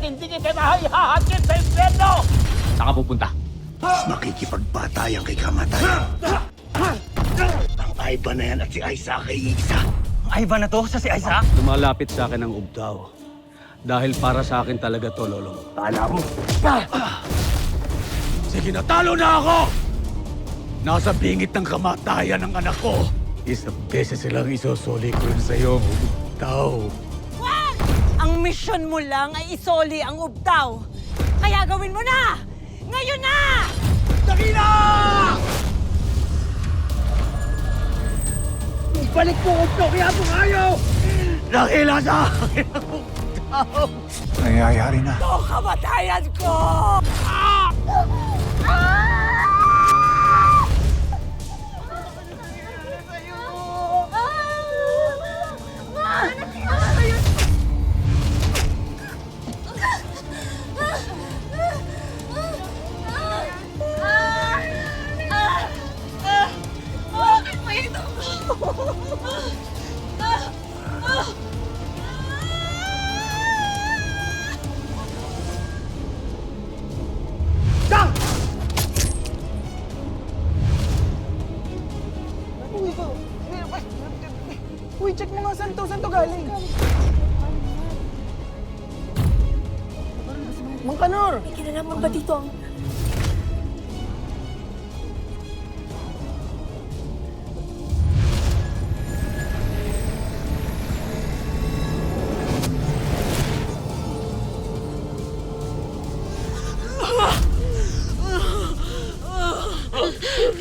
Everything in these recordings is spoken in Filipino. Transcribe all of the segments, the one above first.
hindi kita mahihahatid sa impyerno! Saan ka pupunta? Makikipagbatayan kay kamatayan. Ang Ivan na yan at si Isaac ay isa. Ivan na to sa si Isaac? Lumalapit sa akin ang ubdaw. Dahil para sa akin talaga to, Lolong. Kala mo, Sige, natalo na ako! Nasa bingit ng kamatayan ng anak ko. Isang beses silang isusuli ko rin sa'yo, ubdaw. Wag! Ang misyon mo lang ay isoli ang ubtaw. Kaya gawin mo na! Ngayon na! Dakina! Balik mo ko to, kaya mo ayaw! Nakila sa akin ang ubdaw! Nangyayari na. Ito ang kamatayan ko! Bakit mo ito? Uy, check mo nga saan to galing. Mang Kanor! May kinalaman ba dito ang...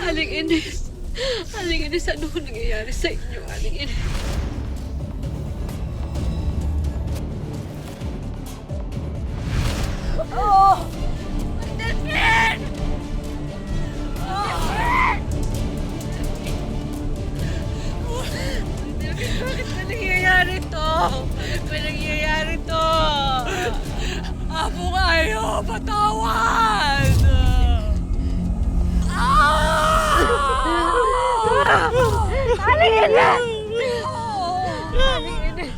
Aling Ines! Aling Ines, ano ho nangyayari sa inyo, Aling Ines? Oh! Delphine! Delphine, bakit ba nangyayari to? Ba nangyayari to? Apo kayo, patawad! Aling Ines! Aling Ines!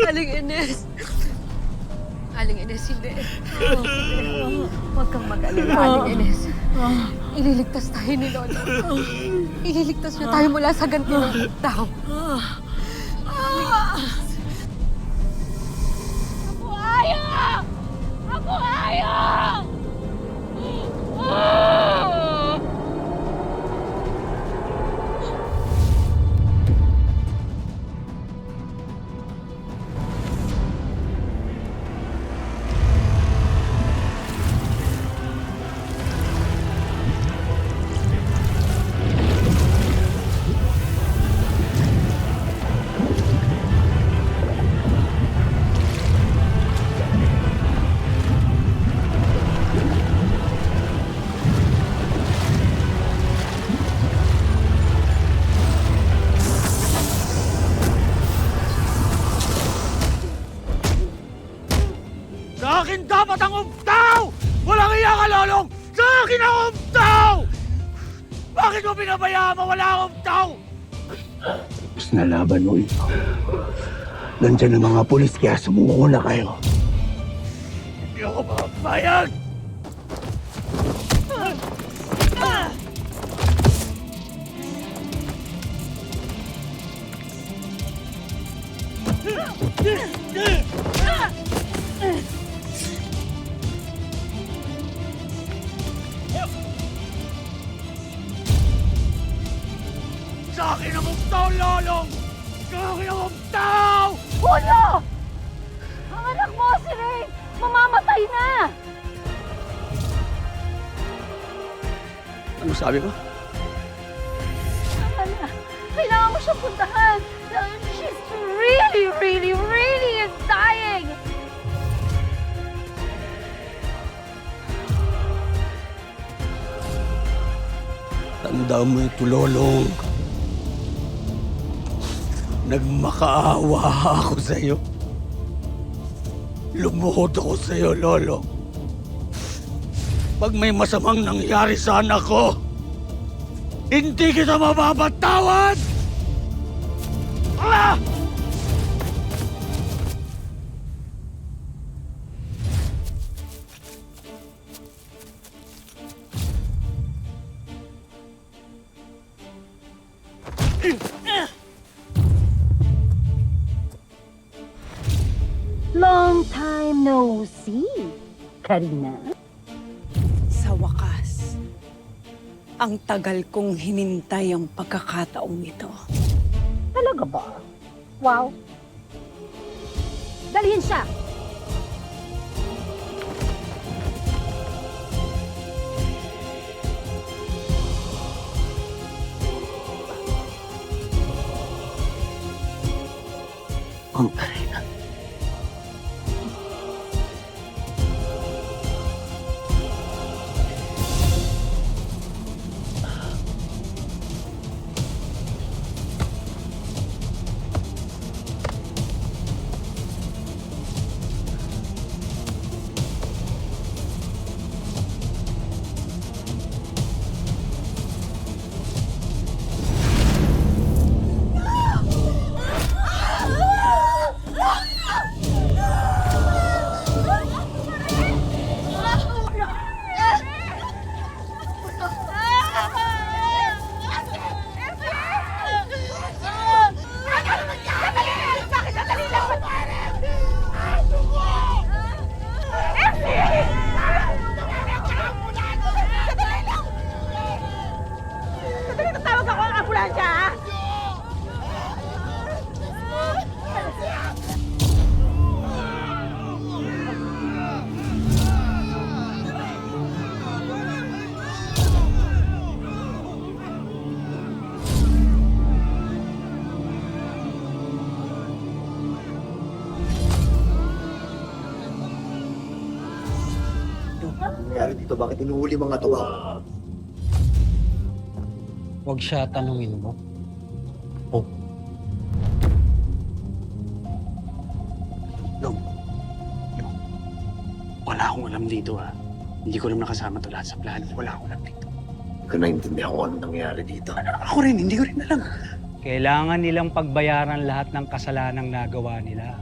Aling Ines! Aling Ines, hindi. Huwag kang mag-alala, Aling Ines. Ililigtas tayo ni Lolo. Ililigtas niya tayo mula sa ganti ng tao. Ako ayaw! Ako ayaw! Sa akin dapat ang ubdaw! Walang iya ka, Lolong! Sa akin ang ubdaw! Bakit mo pinabayaan mawala ang ubdaw? Tapos na laban mo ito. Nandiyan ang mga pulis kaya sumuko na kayo. Hindi ako mapapayag! Sa akin ang ubdaw, Lolong! Sa akin ang ubdaw! Puno! Ang anak mo, si Ray! Mamamatay na! Ano sabi mo? Tama na. Kailangan mo siyang puntahan. She's really, really, really is dying! Tandaan mo ito, Lolong. Nagmakaawa ako sa'yo. Lumuhod ako sa'yo, Lolo. Pag may masamang nangyari sa anak ko, hindi kita mapapatawad! Ah! Long time no see, Karina. Sa wakas, ang tagal kong hinintay ang pagkakataong ito. Talaga ba? Wow. Dalhin siya. Ang Karina. Nangyari dito? Bakit inuhuli mga tuwa? Huwag siya tanungin mo. Oh, Long, wala akong alam dito ha. Hindi ko naman nakasama to lahat sa plano. Wala akong alam dito. Hindi ko naintindihan kung ano nangyari dito. Ako rin, hindi ko rin alam. kailangan nilang pagbayaran lahat ng kasalanang nagawa nila.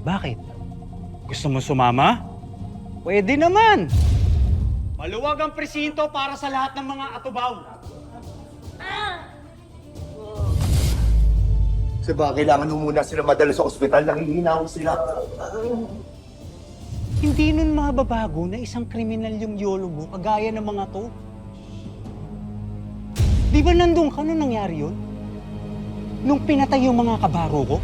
Bakit? Gusto mo sumama? Pwede naman! Maluwag ang presinto para sa lahat ng mga atubaw. Kasi ba, kailangan mo muna sila madala sa ospital, nanghihinaw sila. Hindi nun mababago na isang kriminal yung yologo kagaya ng mga to. Di ba nandun ka nung nangyari yun? Nung pinatay yung mga kabaro ko?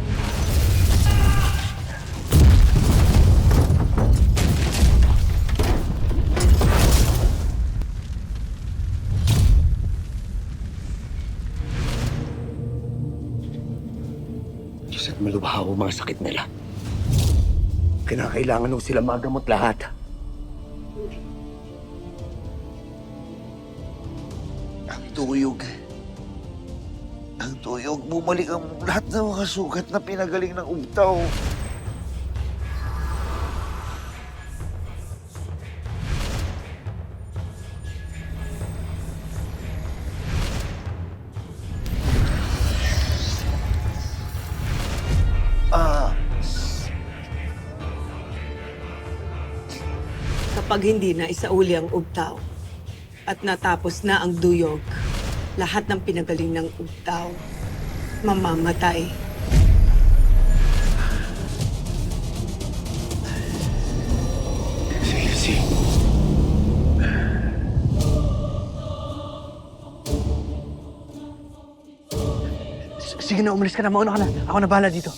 Diyos at malubahaw ang mga sakit nila. Kinakailangan nung sila magamot lahat. Ang tuyog, bumalik ang lahat ng mga sugat na pinagaling ng ubtaw. Kapag hindi na isauli ang ubtaw at natapos na ang duyog, lahat ng pinagaling ng ubtaw mamamatay. Sige na, umalis ka na. Mauna ka na. Ako na bahala dito.